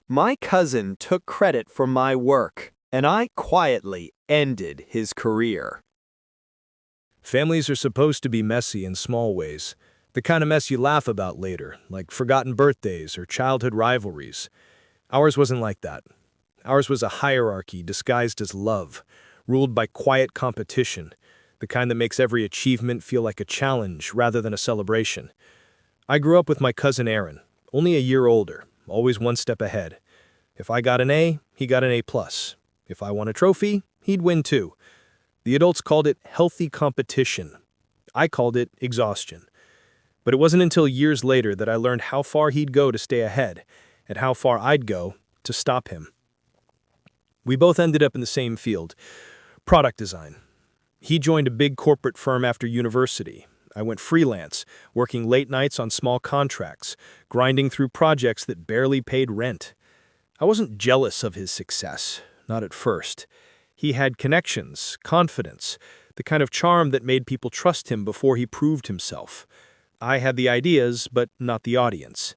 My cousin took credit for my work, and I quietly ended his career. Families are supposed to be messy in small ways, the kind of mess you laugh about later, like forgotten birthdays or childhood rivalries. Ours wasn't like that. Ours was a hierarchy disguised as love, ruled by quiet competition, the kind that makes every achievement feel like a challenge rather than a celebration. I grew up with my cousin Aaron, only a year older, always one step ahead. If I got an A, he got an A+. If I won a trophy, he'd win too. The adults called it healthy competition. I called it exhaustion. But it wasn't until years later that I learned how far he'd go to stay ahead, and how far I'd go to stop him. We both ended up in the same field, product design. He joined a big corporate firm after university. I went freelance, working late nights on small contracts, grinding through projects that barely paid rent. I wasn't jealous of his success, not at first. He had connections, confidence, the kind of charm that made people trust him before he proved himself. I had the ideas, but not the audience.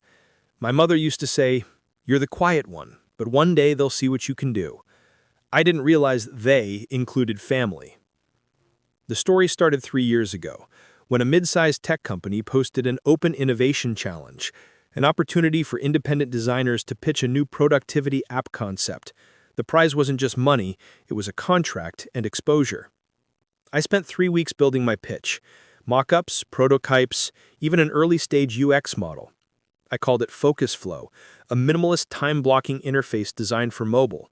My mother used to say, "You're the quiet one, but one day they'll see what you can do." I didn't realize they included family. The story started 3 years ago, when a mid-sized tech company posted an open innovation challenge, an opportunity for independent designers to pitch a new productivity app concept. The prize wasn't just money, it was a contract and exposure. I spent 3 weeks building my pitch, mock-ups, prototypes, even an early-stage UX model. I called it Focus Flow, a minimalist time-blocking interface designed for mobile.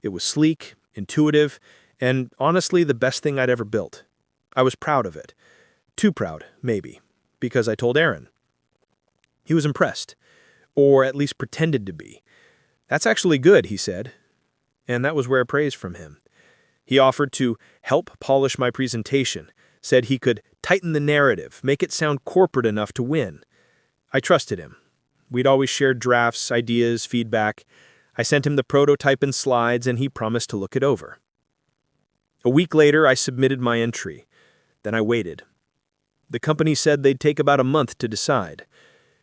It was sleek, intuitive, and honestly the best thing I'd ever built. I was proud of it. Too proud, maybe, because I told Aaron. He was impressed, or at least pretended to be. "That's actually good," he said. And that was rare praise from him. He offered to help polish my presentation, said he could tighten the narrative, make it sound corporate enough to win. I trusted him. We'd always shared drafts, ideas, feedback. I sent him the prototype and slides, and he promised to look it over. A week later, I submitted my entry. Then I waited. The company said they'd take about a month to decide.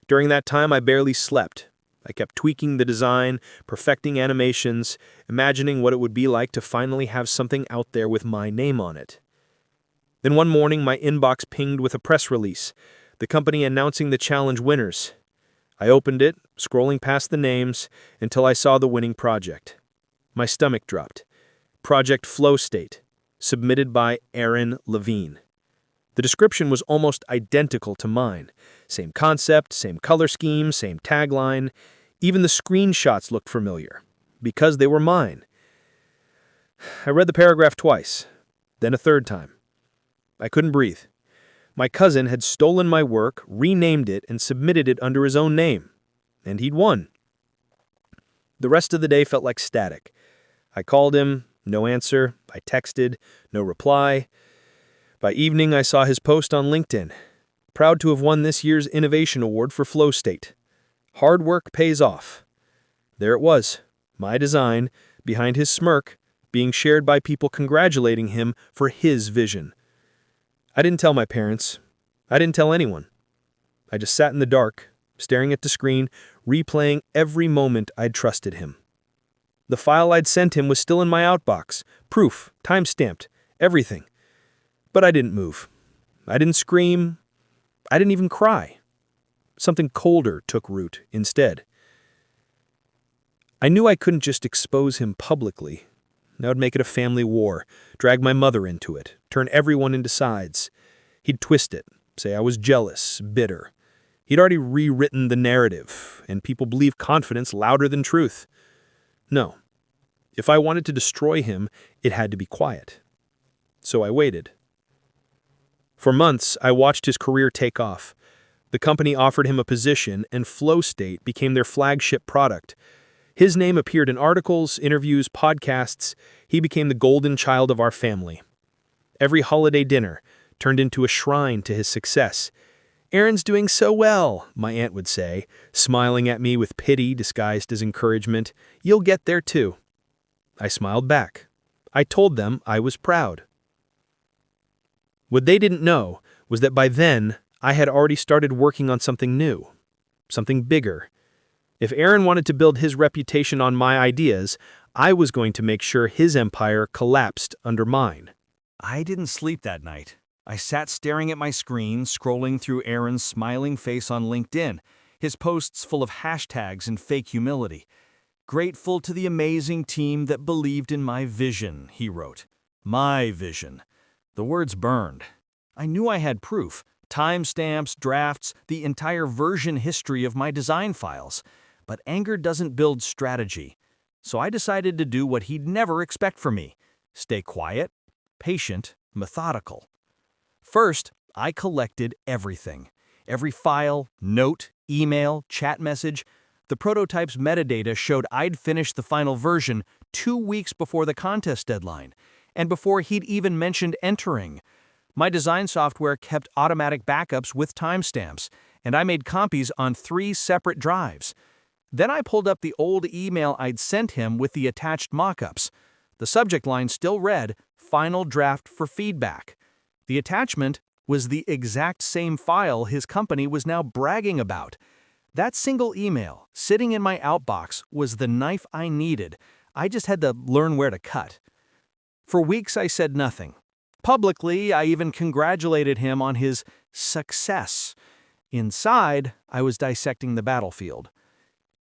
During that time, I barely slept. I kept tweaking the design, perfecting animations, imagining what it would be like to finally have something out there with my name on it. Then one morning, my inbox pinged with a press release, the company announcing the challenge winners. I opened it, scrolling past the names, until I saw the winning project. My stomach dropped. Project Flow State, submitted by Aaron Levine. The description was almost identical to mine. Same concept, same color scheme, same tagline. Even the screenshots looked familiar, because they were mine. I read the paragraph twice, then a third time. I couldn't breathe. My cousin had stolen my work, renamed it, and submitted it under his own name. And he'd won. The rest of the day felt like static. I called him, no answer. I texted, no reply. By evening, I saw his post on LinkedIn. Proud to have won this year's Innovation Award for Flow State. Hard work pays off. There it was, my design, behind his smirk, being shared by people congratulating him for his vision. I didn't tell my parents. I didn't tell anyone. I just sat in the dark, staring at the screen, replaying every moment I'd trusted him. The file I'd sent him was still in my outbox, proof, time-stamped, everything. But I didn't move. I didn't scream. I didn't even cry. Something colder took root instead. I knew I couldn't just expose him publicly. That would make it a family war, drag my mother into it, turn everyone into sides. He'd twist it, say I was jealous, bitter. He'd already rewritten the narrative, and people believe confidence louder than truth. No. If I wanted to destroy him, it had to be quiet. So I waited. For months, I watched his career take off. The company offered him a position, and Flow State became their flagship product. His name appeared in articles, interviews, podcasts. He became the golden child of our family. Every holiday dinner turned into a shrine to his success. "Aaron's doing so well," my aunt would say, smiling at me with pity disguised as encouragement. "You'll get there too." I smiled back. I told them I was proud. What they didn't know was that by then, I had already started working on something new, something bigger. If Aaron wanted to build his reputation on my ideas, I was going to make sure his empire collapsed under mine. I didn't sleep that night. I sat staring at my screen, scrolling through Aaron's smiling face on LinkedIn, his posts full of hashtags and fake humility. Grateful to the amazing team that believed in my vision, he wrote. My vision. The words burned. I knew I had proof, timestamps, drafts, the entire version history of my design files. But anger doesn't build strategy. So I decided to do what he'd never expect from me. Stay quiet, patient, methodical. First, I collected everything. Every file, note, email, chat message. The prototype's metadata showed I'd finished the final version 2 weeks before the contest deadline, and before he'd even mentioned entering. My design software kept automatic backups with timestamps, and I made copies on 3 separate drives. Then I pulled up the old email I'd sent him with the attached mockups. The subject line still read, "Final draft for feedback." The attachment was the exact same file his company was now bragging about. That single email, sitting in my outbox, was the knife I needed. I just had to learn where to cut. For weeks I said nothing. Publicly, I even congratulated him on his success. Inside, I was dissecting the battlefield.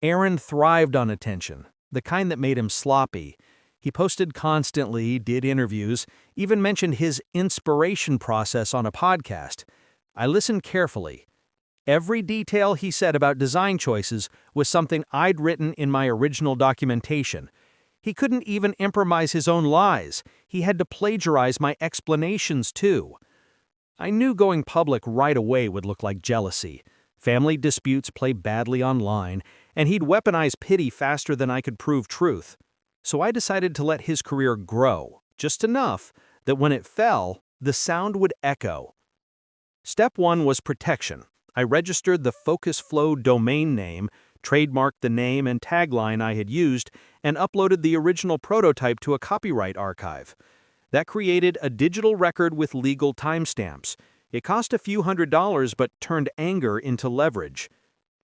Aaron thrived on attention, the kind that made him sloppy. He posted constantly, did interviews, even mentioned his inspiration process on a podcast. I listened carefully. Every detail he said about design choices was something I'd written in my original documentation. He couldn't even improvise his own lies. He had to plagiarize my explanations too. I knew going public right away would look like jealousy. Family disputes play badly online, and he'd weaponize pity faster than I could prove truth. So I decided to let his career grow, just enough that when it fell, the sound would echo. Step 1 was protection. I registered the Focus Flow domain name, trademarked the name and tagline I had used, and uploaded the original prototype to a copyright archive. That created a digital record with legal timestamps. It cost a few $100s but turned anger into leverage.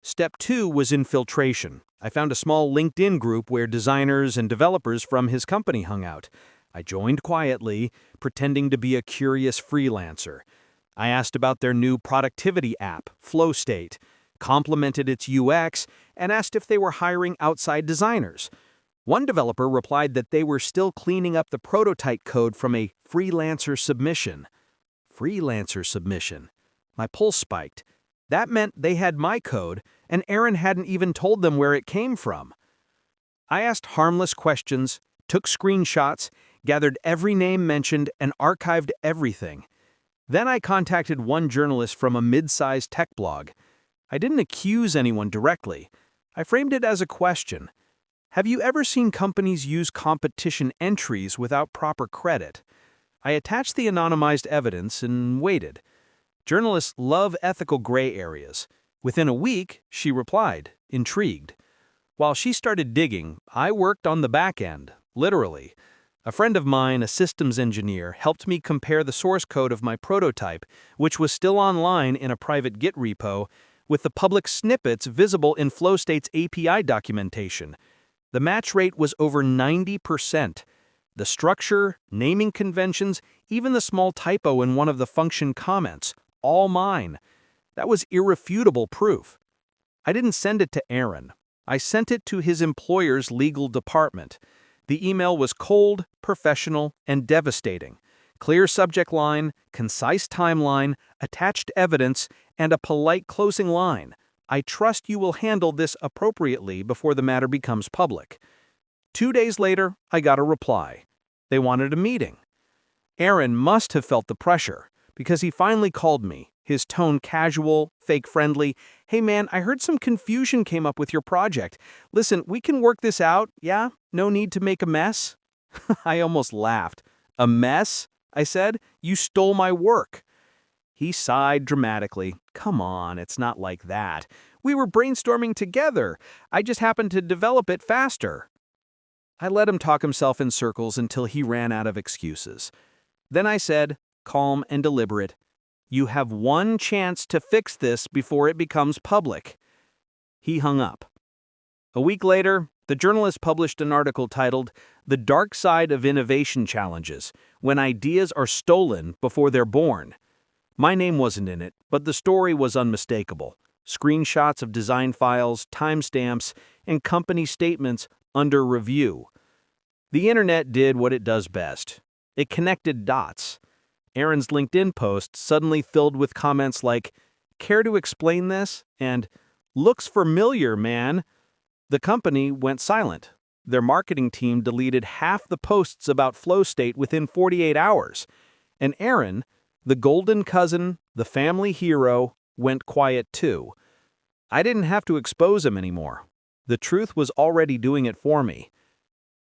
Step 2 was infiltration. I found a small LinkedIn group where designers and developers from his company hung out. I joined quietly, pretending to be a curious freelancer. I asked about their new productivity app, FlowState, complimented its UX, and asked if they were hiring outside designers. One developer replied that they were still cleaning up the prototype code from a freelancer submission. Freelancer submission. My pulse spiked. That meant they had my code, and Aaron hadn't even told them where it came from. I asked harmless questions, took screenshots, gathered every name mentioned, and archived everything. Then I contacted one journalist from a mid-sized tech blog. I didn't accuse anyone directly. I framed it as a question. Have you ever seen companies use competition entries without proper credit? I attached the anonymized evidence and waited. Journalists love ethical gray areas. Within a week, she replied, intrigued. While she started digging, I worked on the back end, literally. A friend of mine, a systems engineer, helped me compare the source code of my prototype, which was still online in a private Git repo, with the public snippets visible in FlowState's API documentation. The match rate was over 90%. The structure, naming conventions, even the small typo in one of the function comments, all mine. That was irrefutable proof. I didn't send it to Aaron. I sent it to his employer's legal department. The email was cold, professional, and devastating. Clear subject line, concise timeline, attached evidence, and a polite closing line. I trust you will handle this appropriately before the matter becomes public. 2 days later, I got a reply. They wanted a meeting. Aaron must have felt the pressure, because he finally called me, his tone casual, fake friendly. Hey man, I heard some confusion came up with your project. Listen, we can work this out, yeah? No need to make a mess? I almost laughed. A mess? I said. You stole my work. He sighed dramatically. Come on, it's not like that. We were brainstorming together. I just happened to develop it faster. I let him talk himself in circles until he ran out of excuses. Then I said, calm and deliberate, you have one chance to fix this before it becomes public. He hung up. A week later, the journalist published an article titled "The Dark Side of Innovation Challenges: When Ideas Are Stolen Before They're Born." My name wasn't in it, but the story was unmistakable. Screenshots of design files, timestamps, and company statements under review. The internet did what it does best. It connected dots. Aaron's LinkedIn post suddenly filled with comments like, "Care to explain this?" and "Looks familiar, man." The company went silent. Their marketing team deleted half the posts about flow state within 48 hours. And Aaron, the golden cousin, the family hero, went quiet too. I didn't have to expose him anymore. The truth was already doing it for me.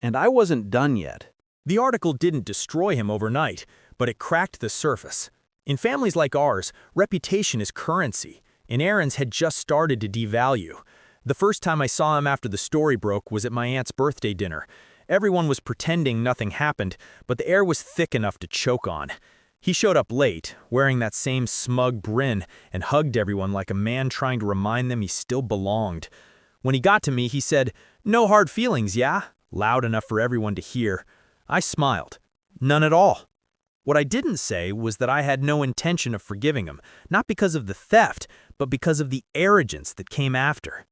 And I wasn't done yet. The article didn't destroy him overnight, but it cracked the surface. In families like ours, reputation is currency, and Aaron's had just started to devalue. The first time I saw him after the story broke was at my aunt's birthday dinner. Everyone was pretending nothing happened, but the air was thick enough to choke on. He showed up late, wearing that same smug grin, and hugged everyone like a man trying to remind them he still belonged. When he got to me, he said, "No hard feelings, yeah?" loud enough for everyone to hear. I smiled. None at all. What I didn't say was that I had no intention of forgiving him, not because of the theft, but because of the arrogance that came after.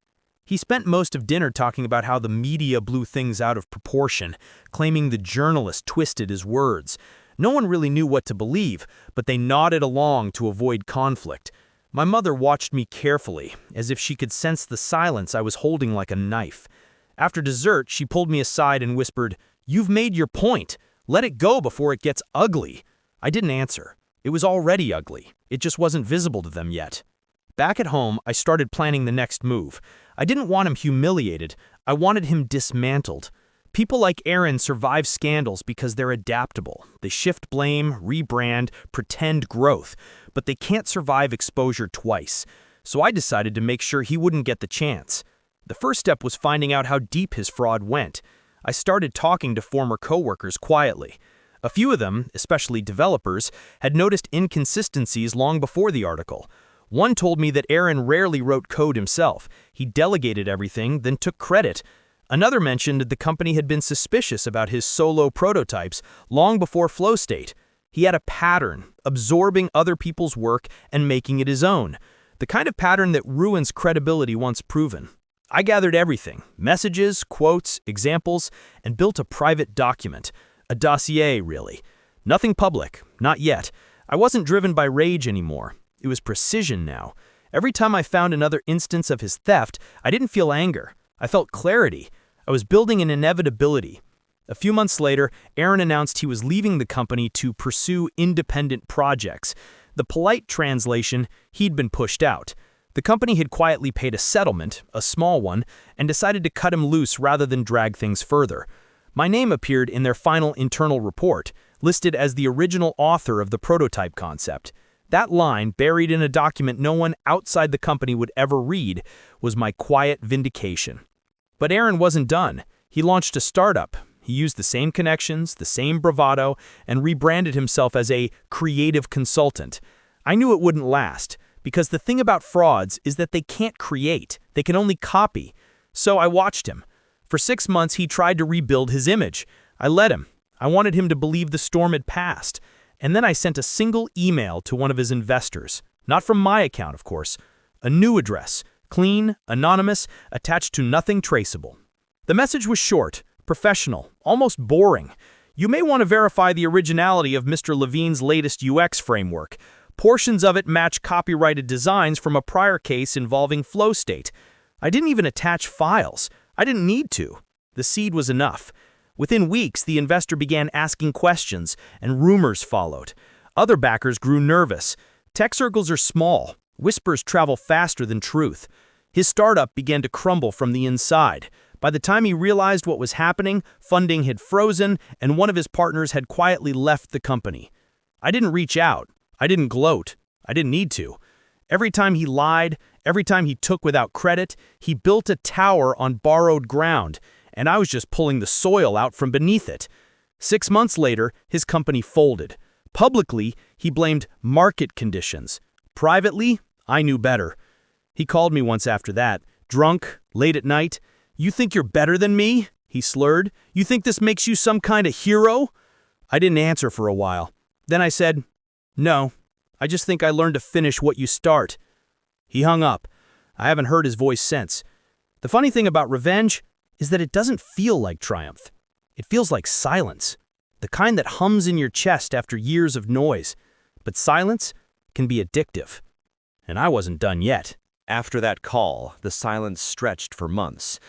He spent most of dinner talking about how the media blew things out of proportion, claiming the journalist twisted his words. No one really knew what to believe, but they nodded along to avoid conflict. My mother watched me carefully, as if she could sense the silence I was holding like a knife. After dessert, she pulled me aside and whispered, "You've made your point. Let it go before it gets ugly." I didn't answer. It was already ugly. It just wasn't visible to them yet. Back at home, I started planning the next move. I didn't want him humiliated. I wanted him dismantled. People like Aaron survive scandals because they're adaptable. They shift blame, rebrand, pretend growth, but they can't survive exposure twice. So I decided to make sure he wouldn't get the chance. The first step was finding out how deep his fraud went. I started talking to former coworkers quietly. A few of them, especially developers, had noticed inconsistencies long before the article. One told me that Aaron rarely wrote code himself. He delegated everything, then took credit. Another mentioned the company had been suspicious about his solo prototypes long before flow state. He had a pattern, absorbing other people's work and making it his own. The kind of pattern that ruins credibility once proven. I gathered everything, messages, quotes, examples, and built a private document. A dossier, really. Nothing public, not yet. I wasn't driven by rage anymore. It was precision now. Every time I found another instance of his theft, I didn't feel anger. I felt clarity. I was building an inevitability. A few months later, Aaron announced he was leaving the company to pursue independent projects. The polite translation, he'd been pushed out. The company had quietly paid a settlement, a small one, and decided to cut him loose rather than drag things further. My name appeared in their final internal report, listed as the original author of the prototype concept. That line, buried in a document no one outside the company would ever read, was my quiet vindication. But Aaron wasn't done. He launched a startup. He used the same connections, the same bravado, and rebranded himself as a creative consultant. I knew it wouldn't last, because the thing about frauds is that they can't create, they can only copy. So I watched him. For 6 months, he tried to rebuild his image. I let him. I wanted him to believe the storm had passed. And then I sent a single email to one of his investors. Not from my account, of course. A new address, clean, anonymous, attached to nothing traceable. The message was short, professional, almost boring. You may want to verify the originality of Mr. Levine's latest UX framework. Portions of it match copyrighted designs from a prior case involving flow state. I didn't even attach files. I didn't need to. The seed was enough. Within weeks, the investor began asking questions, and rumors followed. Other backers grew nervous. Tech circles are small. Whispers travel faster than truth. His startup began to crumble from the inside. By the time he realized what was happening, funding had frozen, and one of his partners had quietly left the company. I didn't reach out. I didn't gloat. I didn't need to. Every time he lied, every time he took without credit, he built a tower on borrowed ground, and I was just pulling the soil out from beneath it. 6 months later, his company folded. Publicly, he blamed market conditions. Privately, I knew better. He called me once after that, drunk, late at night. "You think you're better than me?" he slurred. "You think this makes you some kind of hero?" I didn't answer for a while. Then I said, "No, I just think I learned to finish what you start." He hung up. I haven't heard his voice since. The funny thing about revenge is that it doesn't feel like triumph. It feels like silence, the kind that hums in your chest after years of noise. But silence can be addictive. And I wasn't done yet. After that call, the silence stretched for months.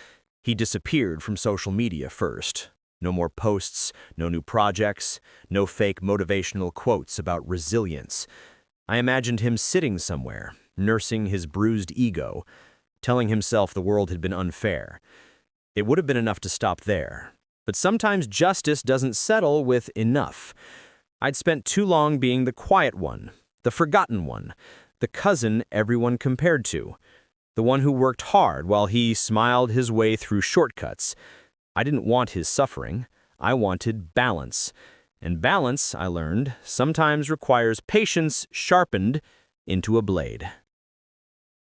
He disappeared from social media first. No more posts, no new projects, no fake motivational quotes about resilience. I imagined him sitting somewhere, nursing his bruised ego, telling himself the world had been unfair. It would have been enough to stop there. But sometimes justice doesn't settle with enough. I'd spent too long being the quiet one, the forgotten one, the cousin everyone compared to, the one who worked hard while he smiled his way through shortcuts. I didn't want his suffering. I wanted balance. And balance, I learned, sometimes requires patience sharpened into a blade.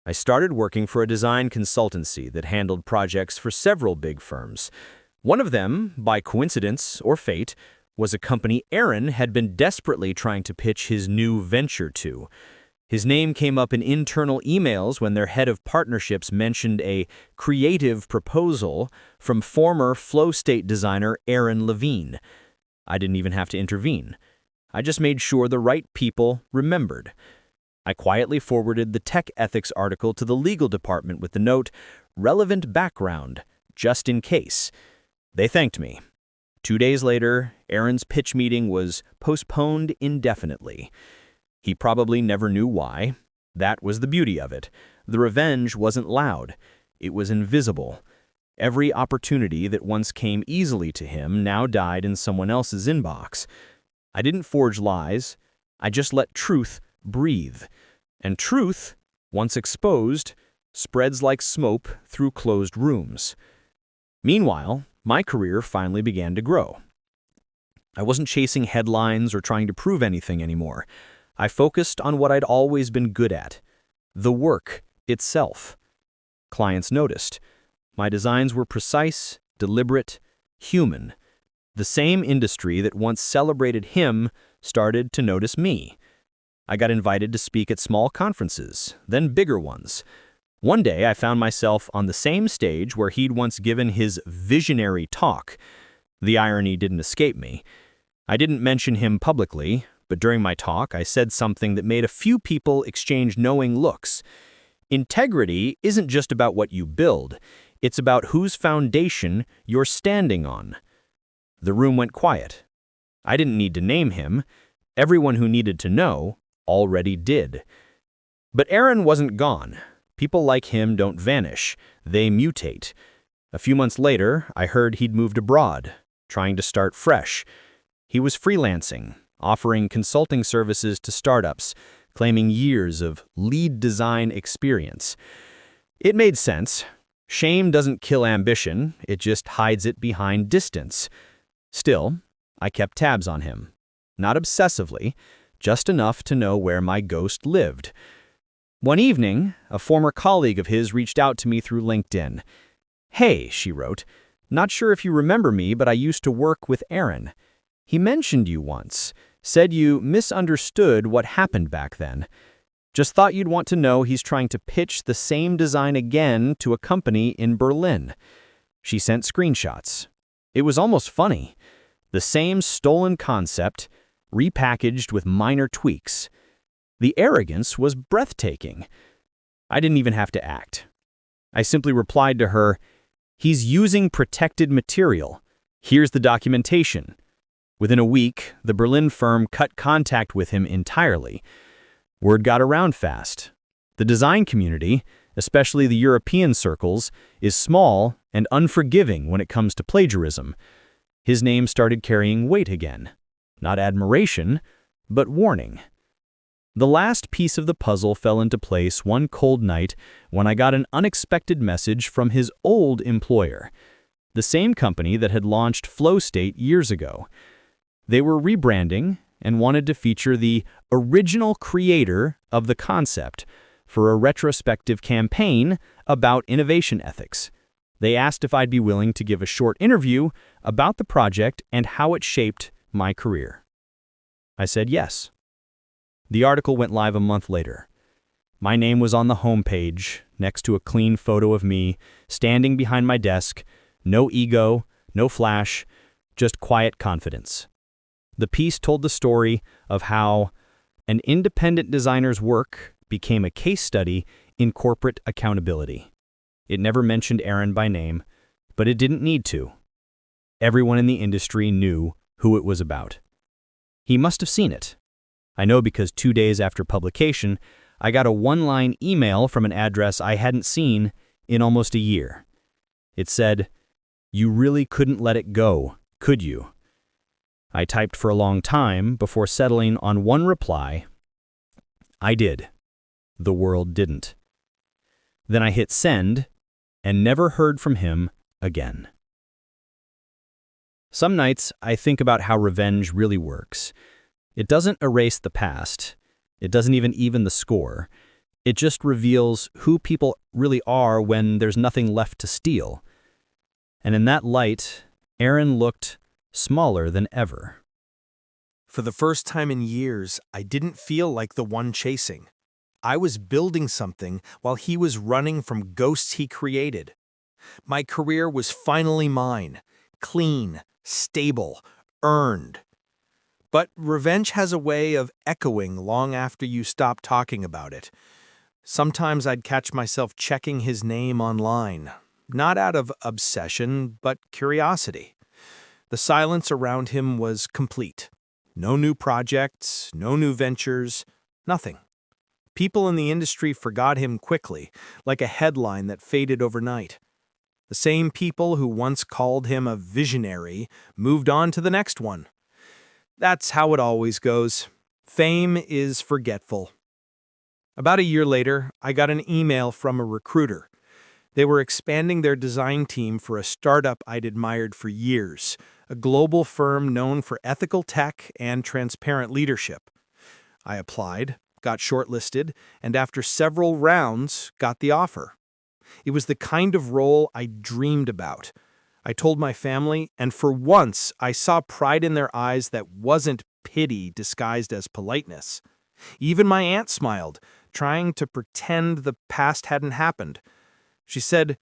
I started working for a design consultancy that handled projects for several big firms. One of them, by coincidence or fate, was a company Aaron had been desperately trying to pitch his new venture to. His name came up in internal emails when their head of partnerships mentioned a creative proposal from former flow state designer Aaron Levine. I didn't even have to intervene. I just made sure the right people remembered. I quietly forwarded the tech ethics article to the legal department with the note, "Relevant background, just in case." They thanked me. 2 days later, Aaron's pitch meeting was postponed indefinitely. He probably never knew why. That was the beauty of it. The revenge wasn't loud. It was invisible. Every opportunity that once came easily to him now died in someone else's inbox. I didn't forge lies. I just let truth breathe. And truth, once exposed, spreads like smoke through closed rooms. Meanwhile, my career finally began to grow. I wasn't chasing headlines or trying to prove anything anymore. I focused on what I'd always been good at, the work itself. Clients noticed. My designs were precise, deliberate, human. The same industry that once celebrated him started to notice me. I got invited to speak at small conferences, then bigger ones. One day I found myself on the same stage where he'd once given his visionary talk. The irony didn't escape me. I didn't mention him publicly, but during my talk I said something that made a few people exchange knowing looks. Integrity isn't just about what you build, it's about whose foundation you're standing on. The room went quiet. I didn't need to name him. Everyone who needed to know already did. But Aaron wasn't gone. People like him don't vanish. They mutate. A few months later, I heard he'd moved abroad, trying to start fresh. He was freelancing, offering consulting services to startups, claiming years of lead design experience. It made sense. Shame doesn't kill ambition, it just hides it behind distance. Still, I kept tabs on him. Not obsessively, just enough to know where my ghost lived. One evening, a former colleague of his reached out to me through LinkedIn. "Hey," she wrote, "not sure if you remember me, but I used to work with Aaron. He mentioned you once, said you misunderstood what happened back then. Just thought you'd want to know he's trying to pitch the same design again to a company in Berlin." She sent screenshots. It was almost funny. The same stolen concept, repackaged with minor tweaks. The arrogance was breathtaking. I didn't even have to act. I simply replied to her, "He's using protected material. Here's the documentation." Within a week, the Berlin firm cut contact with him entirely. Word got around fast. The design community, especially the European circles, is small and unforgiving when it comes to plagiarism. His name started carrying weight again. Not admiration, but warning. The last piece of the puzzle fell into place one cold night when I got an unexpected message from his old employer, the same company that had launched FlowState years ago. They were rebranding and wanted to feature the original creator of the concept for a retrospective campaign about innovation ethics. They asked if I'd be willing to give a short interview about the project and how it shaped my career. I said yes. The article went live a month later. My name was on the homepage, next to a clean photo of me, standing behind my desk, no ego, no flash, just quiet confidence. The piece told the story of how an independent designer's work became a case study in corporate accountability. It never mentioned Aaron by name, but it didn't need to. Everyone in the industry knew who it was about. He must have seen it. I know because 2 days after publication, I got a one-line email from an address I hadn't seen in almost a year. It said, "You really couldn't let it go, could you?" I typed for a long time before settling on one reply. I did. The world didn't. Then I hit send and never heard from him again. Some nights I think about how revenge really works. It doesn't erase the past. It doesn't even the score. It just reveals who people really are when there's nothing left to steal. And in that light, Aaron looked smaller than ever. For the first time in years, I didn't feel like the one chasing. I was building something while he was running from ghosts he created. My career was finally mine, clean, stable, earned. But revenge has a way of echoing long after you stop talking about it. Sometimes I'd catch myself checking his name online, not out of obsession, but curiosity. The silence around him was complete. No new projects, no new ventures, nothing. People in the industry forgot him quickly, like a headline that faded overnight. The same people who once called him a visionary moved on to the next one. That's how it always goes. Fame is forgetful. About a year later, I got an email from a recruiter. They were expanding their design team for a startup I'd admired for years, a global firm known for ethical tech and transparent leadership. I applied, got shortlisted, and after several rounds, got the offer. It was the kind of role I dreamed about. I told my family, and for once, I saw pride in their eyes that wasn't pity disguised as politeness. Even my aunt smiled, trying to pretend the past hadn't happened. She said,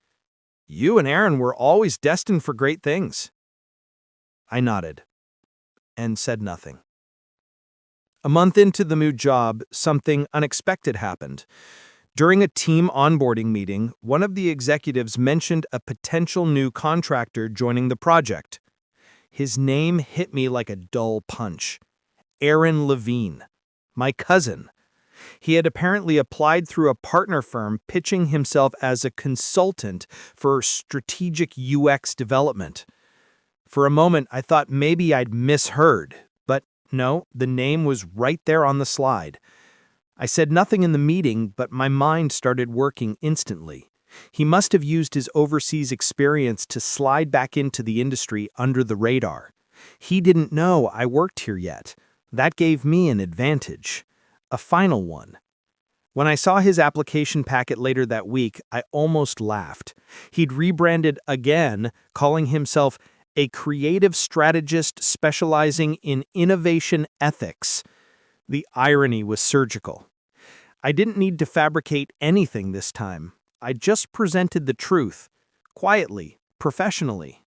"You and Aaron were always destined for great things." I nodded and said nothing. A month into the new job, something unexpected happened. During a team onboarding meeting, one of the executives mentioned a potential new contractor joining the project. His name hit me like a dull punch. Aaron Levine, my cousin. He had apparently applied through a partner firm pitching himself as a consultant for strategic UX development. For a moment, I thought maybe I'd misheard, but no, the name was right there on the slide. I said nothing in the meeting, but my mind started working instantly. He must have used his overseas experience to slide back into the industry under the radar. He didn't know I worked here yet. That gave me an advantage. A final one. When I saw his application packet later that week, I almost laughed. He'd rebranded again, calling himself a creative strategist specializing in innovation ethics. The irony was surgical. I didn't need to fabricate anything this time. I just presented the truth, quietly, professionally.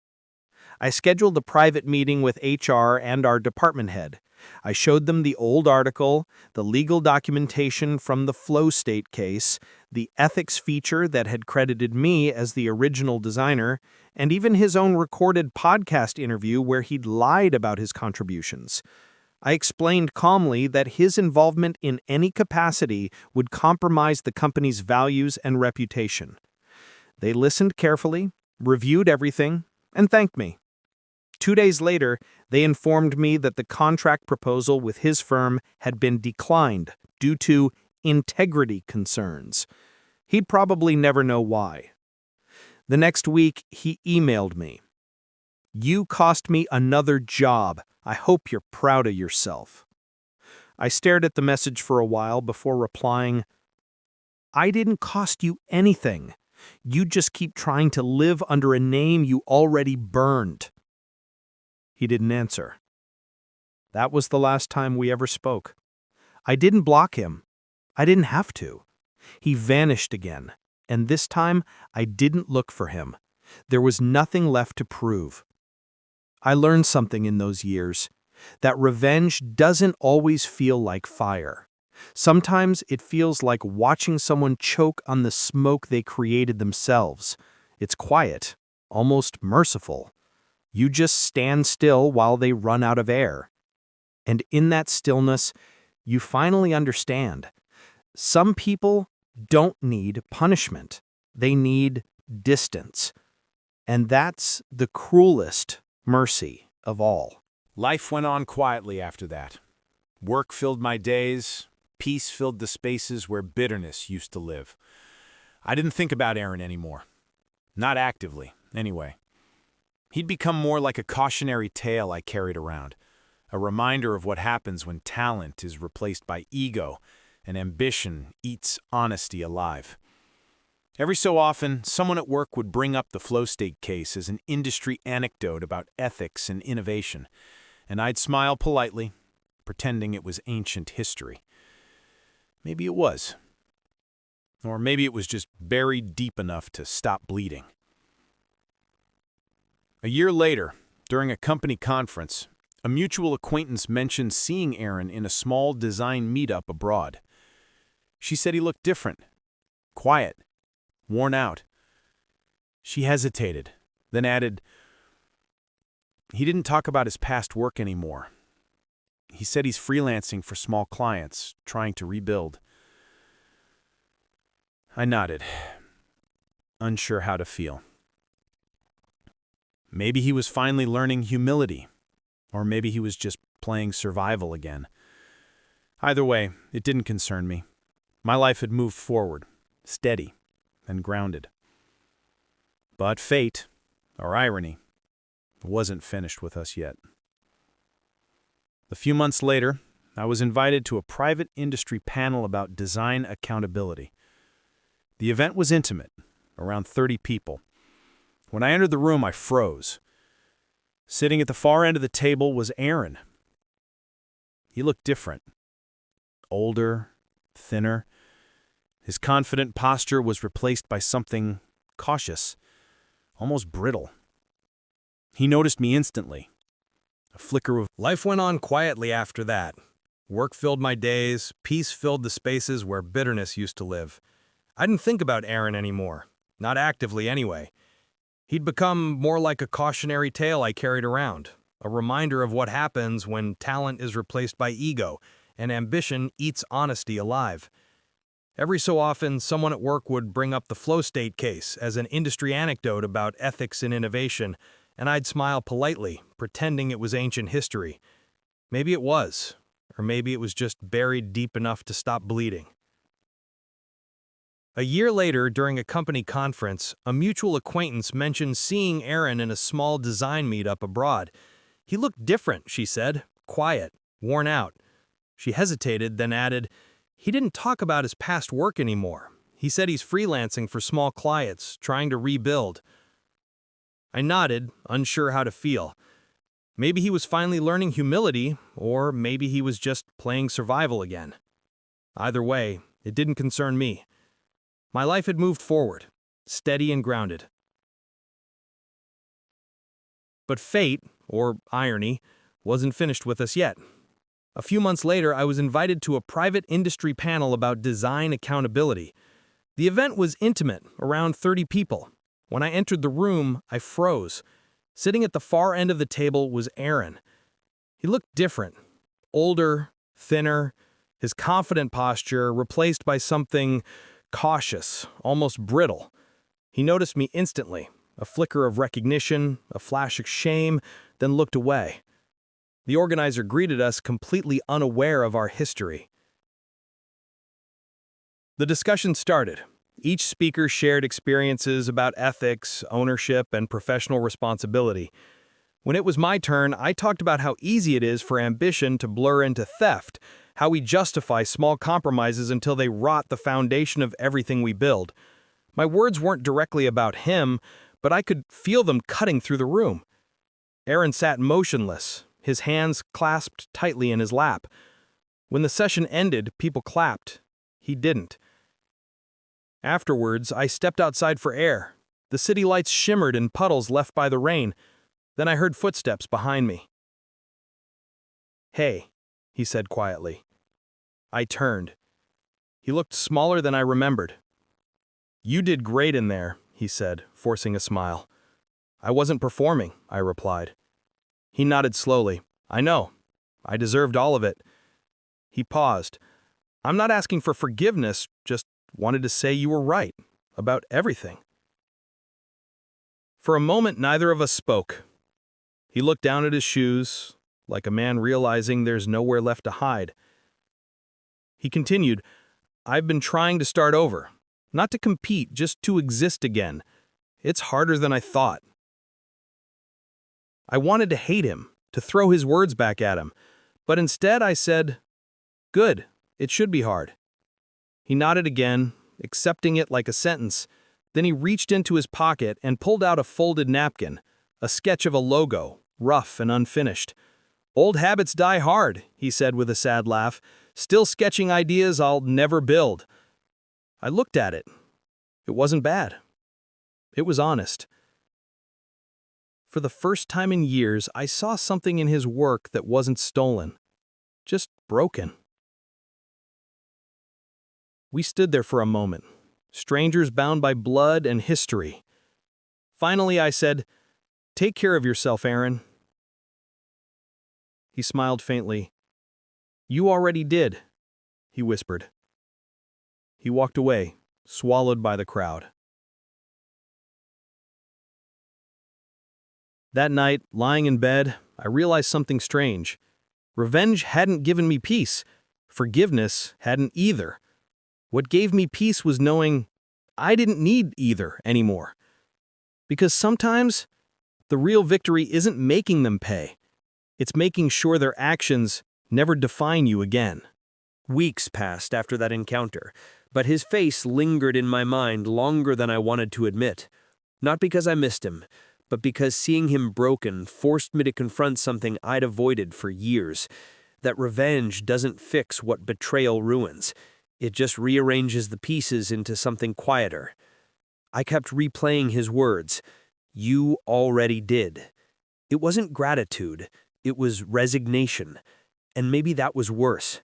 I scheduled a private meeting with HR and our department head. I showed them the old article, the legal documentation from the flow state case, the ethics feature that had credited me as the original designer, and even his own recorded podcast interview where he'd lied about his contributions. I explained calmly that his involvement in any capacity would compromise the company's values and reputation. They listened carefully, reviewed everything, and thanked me. 2 days later, they informed me that the contract proposal with his firm had been declined due to integrity concerns. He'd probably never know why. The next week, he emailed me. "You cost me another job. I hope you're proud of yourself." I stared at the message for a while before replying, "I didn't cost you anything. You just keep trying to live under a name you already burned." He didn't answer. That was the last time we ever spoke. I didn't block him. I didn't have to. He vanished again, and this time I didn't look for him. There was nothing left to prove. I learned something in those years, that revenge doesn't always feel like fire. Sometimes it feels like watching someone choke on the smoke they created themselves. It's quiet, almost merciful. You just stand still while they run out of air. And in that stillness, you finally understand. Some people don't need punishment. They need distance. And that's the cruelest mercy of all. Life went on quietly after that. Work filled my days. Peace filled the spaces where bitterness used to live. I didn't think about Aaron anymore. Not actively, anyway. He'd become more like a cautionary tale I carried around, a reminder of what happens when talent is replaced by ego and ambition eats honesty alive. Every so often, someone at work would bring up the Flow State case as an industry anecdote about ethics and innovation, and I'd smile politely, pretending it was ancient history. Maybe it was. Or maybe it was just buried deep enough to stop bleeding. A year later, during a company conference, a mutual acquaintance mentioned seeing Aaron in a small design meetup abroad. She said he looked different, quiet, worn out. She hesitated, then added, "He didn't talk about his past work anymore. He said he's freelancing for small clients, trying to rebuild." I nodded, unsure how to feel. Maybe he was finally learning humility, or maybe he was just playing survival again. Either way, it didn't concern me. My life had moved forward, steady and grounded. But fate, or irony, wasn't finished with us yet. A few months later, I was invited to a private industry panel about design accountability. The event was intimate, around 30 people. When I entered the room, I froze. Sitting at the far end of the table was Aaron. He looked different. Older, thinner. His confident posture was replaced by something cautious, almost brittle. He noticed me instantly. A flicker of Life went on quietly after that. Work filled my days, peace filled the spaces where bitterness used to live. I didn't think about Aaron anymore, not actively anyway. He'd become more like a cautionary tale I carried around, a reminder of what happens when talent is replaced by ego and ambition eats honesty alive. Every so often, someone at work would bring up the Flow State case as an industry anecdote about ethics and innovation, and I'd smile politely, pretending it was ancient history. Maybe it was, or maybe it was just buried deep enough to stop bleeding. A year later, during a company conference, a mutual acquaintance mentioned seeing Aaron in a small design meetup abroad. He looked different, she said, quiet, worn out. She hesitated, then added, "He didn't talk about his past work anymore. He said he's freelancing for small clients, trying to rebuild." I nodded, unsure how to feel. Maybe he was finally learning humility, or maybe he was just playing survival again. Either way, it didn't concern me. My life had moved forward, steady and grounded. But fate, or irony, wasn't finished with us yet. A few months later, I was invited to a private industry panel about design accountability. The event was intimate, around 30 people. When I entered the room, I froze. Sitting at the far end of the table was Aaron. He looked different, older, thinner, his confident posture replaced by something cautious, almost brittle. He noticed me instantly, a flicker of recognition, a flash of shame, then looked away. The organizer greeted us completely unaware of our history. The discussion started. Each speaker shared experiences about ethics, ownership, and professional responsibility. When it was my turn, I talked about how easy it is for ambition to blur into theft, how we justify small compromises until they rot the foundation of everything we build. My words weren't directly about him, but I could feel them cutting through the room. Aaron sat motionless, his hands clasped tightly in his lap. When the session ended, people clapped. He didn't. Afterwards, I stepped outside for air. The city lights shimmered in puddles left by the rain. Then I heard footsteps behind me. "Hey," he said quietly. I turned. He looked smaller than I remembered. "You did great in there," he said, forcing a smile. "I wasn't performing," I replied. He nodded slowly. "I know. I deserved all of it." He paused. "I'm not asking for forgiveness, just wanted to say you were right about everything." For a moment, neither of us spoke. He looked down at his shoes, like a man realizing there's nowhere left to hide. He continued, "I've been trying to start over. Not to compete, just to exist again. It's harder than I thought." I wanted to hate him, to throw his words back at him, but instead I said, "Good, it should be hard." He nodded again, accepting it like a sentence. Then he reached into his pocket and pulled out a folded napkin, a sketch of a logo, rough and unfinished. "Old habits die hard," he said with a sad laugh, "still sketching ideas I'll never build." I looked at it. It wasn't bad. It was honest. For the first time in years, I saw something in his work that wasn't stolen, just broken. We stood there for a moment, strangers bound by blood and history. Finally, I said, "Take care of yourself, Aaron." He smiled faintly. "You already did," he whispered. He walked away, swallowed by the crowd. That night, lying in bed, I realized something strange. Revenge hadn't given me peace. Forgiveness hadn't either. What gave me peace was knowing I didn't need either anymore. Because sometimes, the real victory isn't making them pay. It's making sure their actions never define you again. Weeks passed after that encounter, but his face lingered in my mind longer than I wanted to admit. Not because I missed him, but because seeing him broken forced me to confront something I'd avoided for years. That revenge doesn't fix what betrayal ruins. It just rearranges the pieces into something quieter. I kept replaying his words. "You already did." It wasn't gratitude, it was resignation. And maybe that was worse.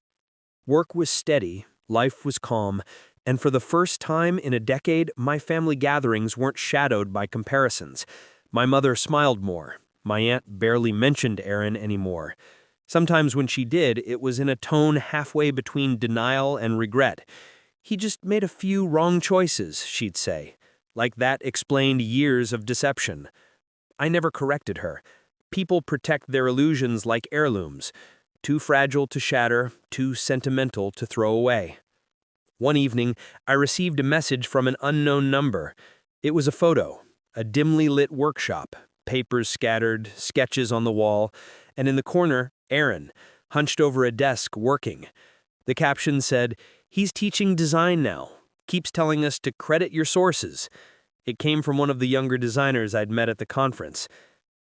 Work was steady, life was calm, and for the first time in a decade, my family gatherings weren't shadowed by comparisons. My mother smiled more. My aunt barely mentioned Aaron anymore. Sometimes when she did, it was in a tone halfway between denial and regret. "He just made a few wrong choices," she'd say. Like that explained years of deception. I never corrected her. People protect their illusions like heirlooms. Too fragile to shatter, too sentimental to throw away. One evening, I received a message from an unknown number. It was a photo, a dimly lit workshop, papers scattered, sketches on the wall, and in the corner, Aaron, hunched over a desk working. The caption said, "He's teaching design now. Keeps telling us to credit your sources." It came from one of the younger designers I'd met at the conference.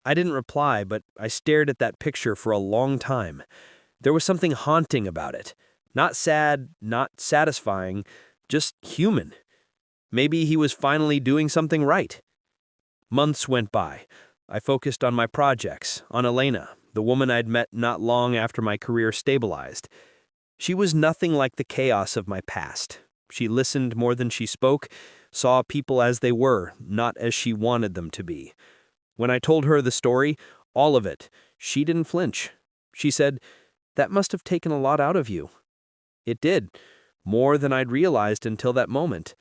I didn't reply, but I stared at that picture for a long time. There was something haunting about it. Not sad, not satisfying, just human. Maybe he was finally doing something right. Months went by. I focused on my projects, on Elena, the woman I'd met not long after my career stabilized. She was nothing like the chaos of my past. She listened more than she spoke, saw people as they were, not as she wanted them to be. When I told her the story, all of it, she didn't flinch. She said, "That must have taken a lot out of you." It did, more than I'd realized until that moment.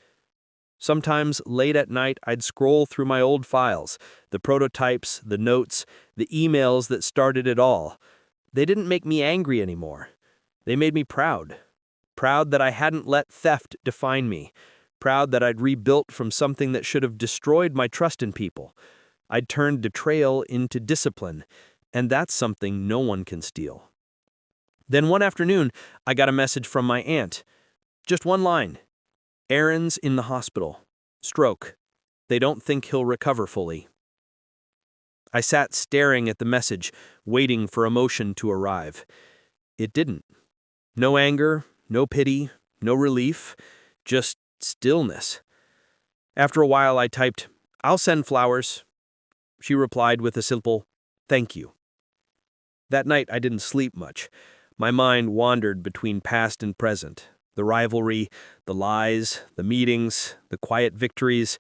Sometimes, late at night, I'd scroll through my old files, the prototypes, the notes, the emails that started it all. They didn't make me angry anymore. They made me proud. Proud that I hadn't let theft define me. Proud that I'd rebuilt from something that should have destroyed my trust in people. I'd turned betrayal into discipline, and that's something no one can steal. Then one afternoon, I got a message from my aunt. Just one line. "Aaron's in the hospital. Stroke. They don't think he'll recover fully. I sat staring at the message, waiting for emotion to arrive. It didn't. No anger, no pity, no relief, just stillness. After a while, I typed, "I'll send flowers." She replied with a simple, "Thank you." That night, I didn't sleep much. My mind wandered between past and present. The rivalry, the lies, the meetings, the quiet victories.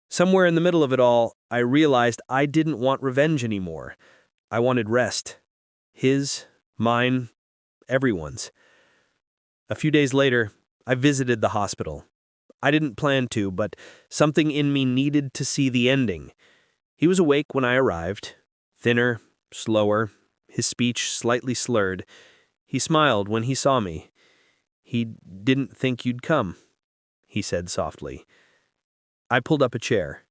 Somewhere in the middle of it all, I realized I didn't want revenge anymore. I wanted rest. His, mine, everyone's. A few days later, I visited the hospital. I didn't plan to, but something in me needed to see the ending. He was awake when I arrived, thinner, slower, his speech slightly slurred. He smiled when he saw me. "He didn't think you'd come," he said softly. I pulled up a chair.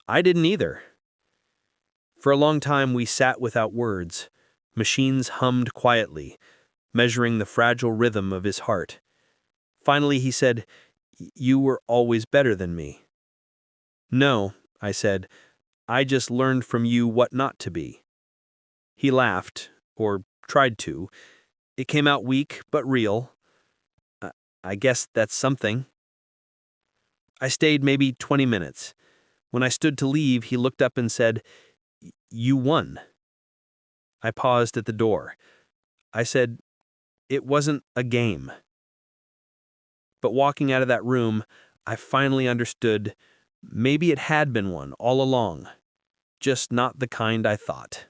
"I didn't either." For a long time we sat without words. Machines hummed quietly, measuring the fragile rhythm of his heart. Finally he said, "You were always better than me." "No," I said, "I just learned from you what not to be." He laughed, or tried to. It came out weak but real. I guess that's something." I stayed maybe 20 minutes. When I stood to leave, he looked up and said, "You won." I paused at the door. I said, "It wasn't a game." But walking out of that room, I finally understood maybe it had been one all along, just not the kind I thought.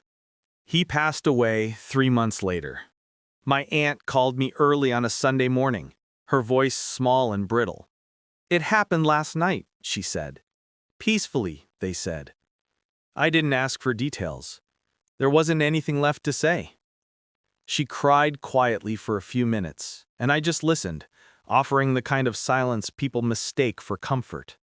He passed away 3 months later. My aunt called me early on a Sunday morning, her voice small and brittle. "It happened last night," she said. "Peacefully," they said. I didn't ask for details. There wasn't anything left to say. She cried quietly for a few minutes, and I just listened, offering the kind of silence people mistake for comfort.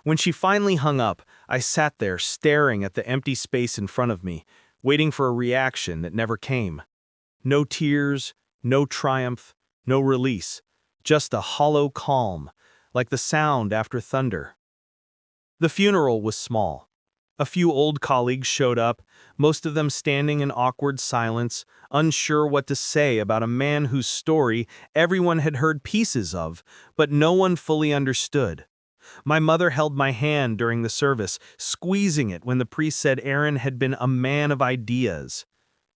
When she finally hung up, I sat there staring at the empty space in front of me, waiting for a reaction that never came. No tears, no triumph, no release, just a hollow calm, like the sound after thunder. The funeral was small. A few old colleagues showed up, most of them standing in awkward silence, unsure what to say about a man whose story everyone had heard pieces of, but no one fully understood. My mother held my hand during the service, squeezing it when the priest said Aaron had been a man of ideas.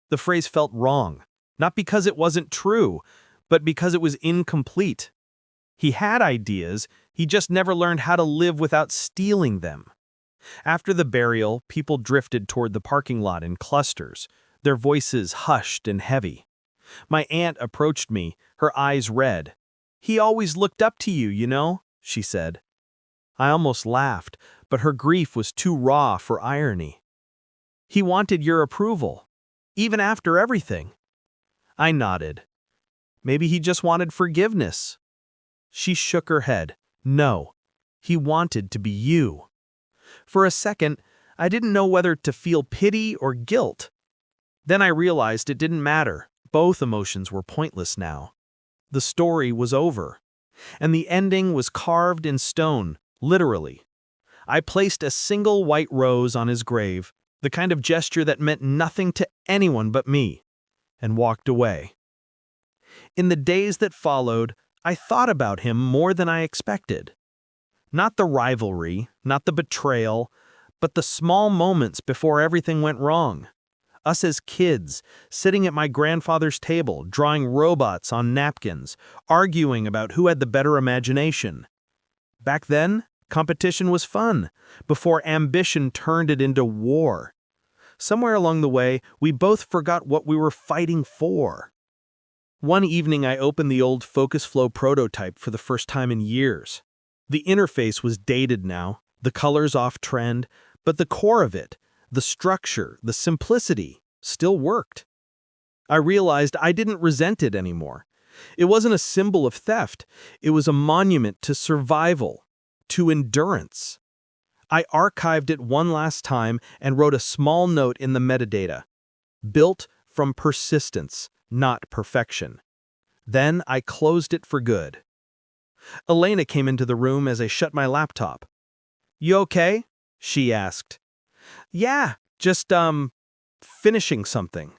The phrase felt wrong, not because it wasn't true, but because it was incomplete. He had ideas, he just never learned how to live without stealing them. After the burial, people drifted toward the parking lot in clusters, their voices hushed and heavy. My aunt approached me, her eyes red. "He always looked up to you, you know," she said. I almost laughed, but her grief was too raw for irony. "He wanted your approval, even after everything." I nodded. "Maybe he just wanted forgiveness." She shook her head. "No, he wanted to be you." For a second, I didn't know whether to feel pity or guilt. Then I realized it didn't matter. Both emotions were pointless now. The story was over, and the ending was carved in stone, literally. I placed a single white rose on his grave, the kind of gesture that meant nothing to anyone but me, and walked away. In the days that followed, I thought about him more than I expected. Not the rivalry, not the betrayal, but the small moments before everything went wrong. Us as kids, sitting at my grandfather's table, drawing robots on napkins, arguing about who had the better imagination. Back then, competition was fun, before ambition turned it into war. Somewhere along the way, we both forgot what we were fighting for. One evening I opened the old FocusFlow prototype for the first time in years. The interface was dated now, the colors off-trend, but the core of it, the structure, the simplicity, still worked. I realized I didn't resent it anymore. It wasn't a symbol of theft, it was a monument to survival, to endurance. I archived it one last time and wrote a small note in the metadata. Built from persistence, not perfection. Then I closed it for good. Elena came into the room as I shut my laptop. You okay? She asked. Yeah, just, finishing something.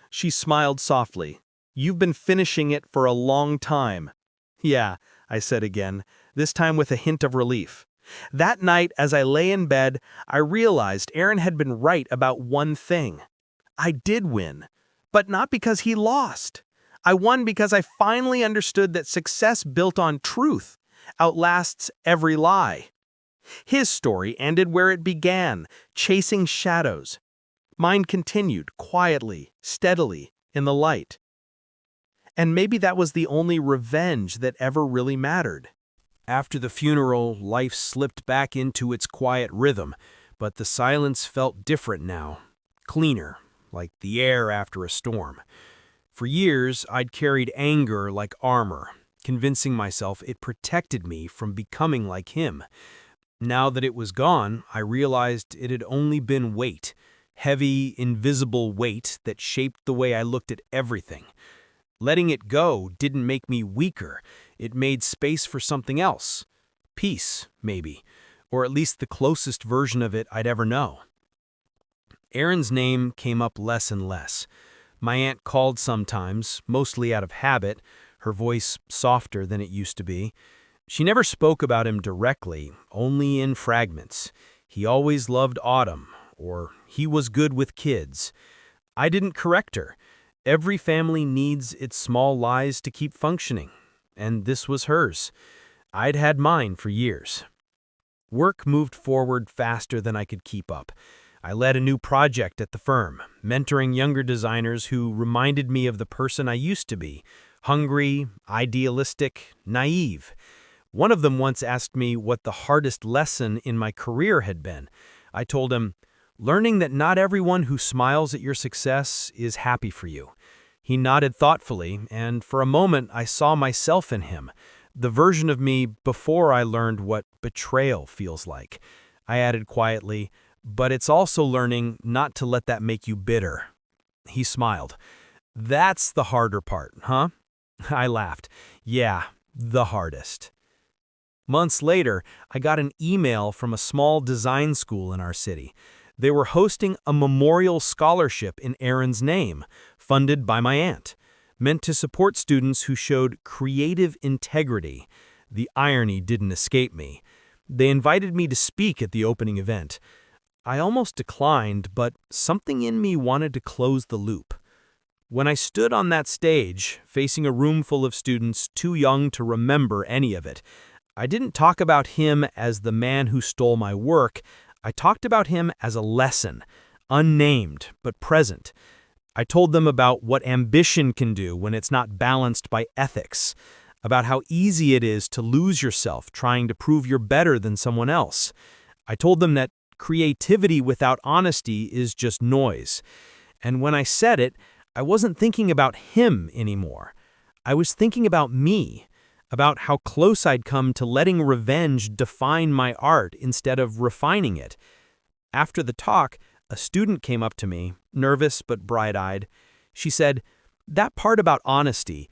She smiled softly. You've been finishing it for a long time. Yeah, I said again, this time with a hint of relief. That night, as I lay in bed, I realized Aaron had been right about one thing. I did win, but not because he lost. I won because I finally understood that success built on truth outlasts every lie. His story ended where it began, chasing shadows. Mine continued, quietly, steadily, in the light. And maybe that was the only revenge that ever really mattered. After the funeral, life slipped back into its quiet rhythm, but the silence felt different now, cleaner, like the air after a storm. For years, I'd carried anger like armor, convincing myself it protected me from becoming like him. Now that it was gone, I realized it had only been weight, heavy, invisible weight that shaped the way I looked at everything. Letting it go didn't make me weaker. It made space for something else. Peace, maybe, or at least the closest version of it I'd ever know. Aaron's name came up less and less. My aunt called sometimes, mostly out of habit, her voice softer than it used to be. She never spoke about him directly, only in fragments. He always loved autumn, or he was good with kids. I didn't correct her. Every family needs its small lies to keep functioning, and this was hers. I'd had mine for years. Work moved forward faster than I could keep up. I led a new project at the firm, mentoring younger designers who reminded me of the person I used to be, hungry, idealistic, naive. One of them once asked me what the hardest lesson in my career had been. I told him, learning that not everyone who smiles at your success is happy for you. He nodded thoughtfully, and for a moment I saw myself in him, the version of me before I learned what betrayal feels like. I added quietly, but it's also learning not to let that make you bitter. He smiled. That's the harder part, huh? I laughed. Yeah, the hardest. Months later, I got an email from a small design school in our city. They were hosting a memorial scholarship in Aaron's name, funded by my aunt, meant to support students who showed creative integrity. The irony didn't escape me. They invited me to speak at the opening event. I almost declined, but something in me wanted to close the loop. When I stood on that stage, facing a room full of students too young to remember any of it, I didn't talk about him as the man who stole my work. I talked about him as a lesson, unnamed but present. I told them about what ambition can do when it's not balanced by ethics, about how easy it is to lose yourself trying to prove you're better than someone else. I told them that creativity without honesty is just noise. And when I said it, I wasn't thinking about him anymore. I was thinking about me, about how close I'd come to letting revenge define my art instead of refining it. After the talk, a student came up to me, nervous but bright-eyed. She said, "That part about honesty,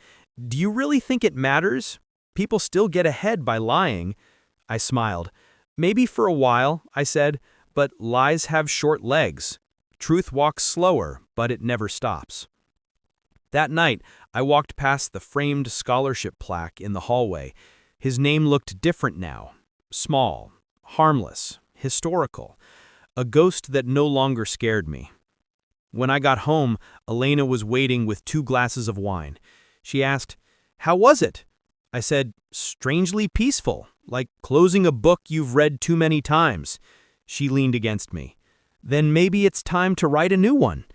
do you really think it matters? People still get ahead by lying." I smiled. "Maybe for a while," I said, "but lies have short legs. Truth walks slower, but it never stops." That night, I walked past the framed scholarship plaque in the hallway. His name looked different now. Small, harmless, historical. A ghost that no longer scared me. When I got home, Elena was waiting with 2 glasses of wine. She asked, "How was it?" I said, "Strangely peaceful, like closing a book you've read too many times." She leaned against me. "Then maybe it's time to write a new one."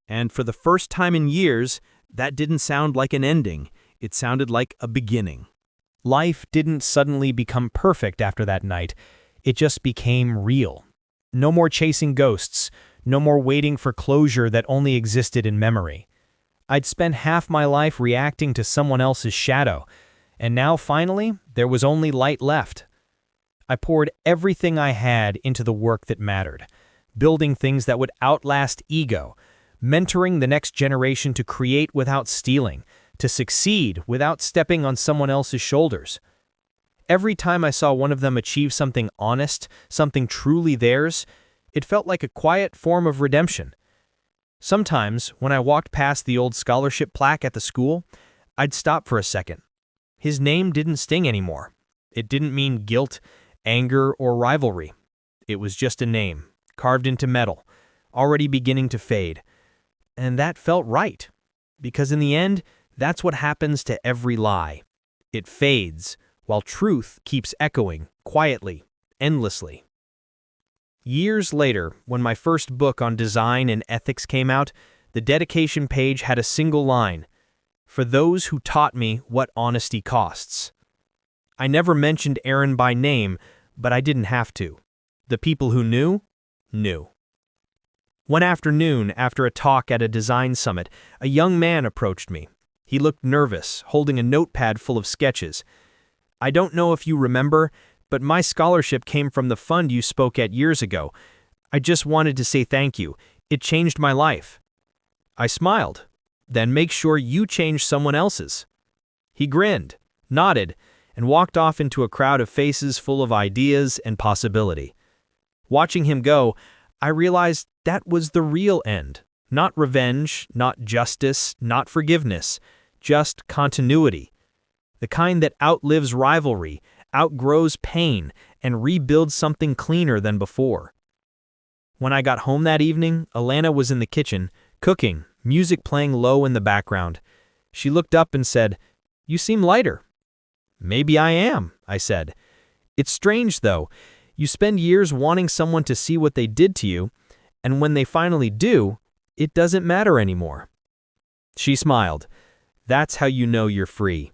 And for the first time in years, that didn't sound like an ending. It sounded like a beginning. Life didn't suddenly become perfect after that night. It just became real. No more chasing ghosts, no more waiting for closure that only existed in memory. I'd spent half my life reacting to someone else's shadow, and now finally there was only light left. I poured everything I had into the work that mattered, building things that would outlast ego, mentoring the next generation to create without stealing, to succeed without stepping on someone else's shoulders. Every time I saw one of them achieve something honest, something truly theirs, it felt like a quiet form of redemption. Sometimes, when I walked past the old scholarship plaque at the school, I'd stop for a second. His name didn't sting anymore. It didn't mean guilt, anger, or rivalry. It was just a name, carved into metal, already beginning to fade. And that felt right, because in the end, that's what happens to every lie. It fades, while truth keeps echoing, quietly, endlessly. Years later, when my first book on design and ethics came out, the dedication page had a single line: "For those who taught me what honesty costs." I never mentioned Aaron by name, but I didn't have to. The people who knew, knew. One afternoon, after a talk at a design summit, a young man approached me. He looked nervous, holding a notepad full of sketches. "I don't know if you remember, but my scholarship came from the fund you spoke at years ago. I just wanted to say thank you. It changed my life." I smiled. "Then make sure you change someone else's." He grinned, nodded, and walked off into a crowd of faces full of ideas and possibility. Watching him go, I realized that was the real end. Not revenge, not justice, not forgiveness, just continuity. The kind that outlives rivalry, outgrows pain, and rebuilds something cleaner than before. When I got home that evening, Alana was in the kitchen, cooking, music playing low in the background. She looked up and said, "You seem lighter." "Maybe I am," I said. "It's strange, though. You spend years wanting someone to see what they did to you, and when they finally do, it doesn't matter anymore." She smiled. "That's how you know you're free."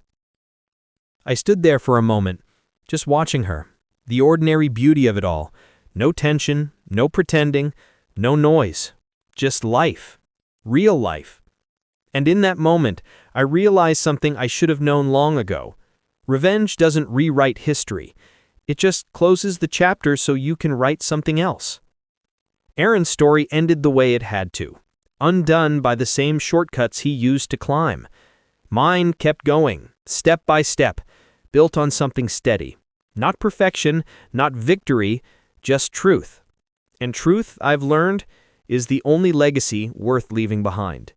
I stood there for a moment, just watching her, the ordinary beauty of it all. No tension, no pretending, no noise, just life, real life. And in that moment, I realized something I should have known long ago. Revenge doesn't rewrite history. It just closes the chapter so you can write something else. Aaron's story ended the way it had to, undone by the same shortcuts he used to climb. Mine kept going, step by step, built on something steady. Not perfection, not victory, just truth. And truth, I've learned, is the only legacy worth leaving behind.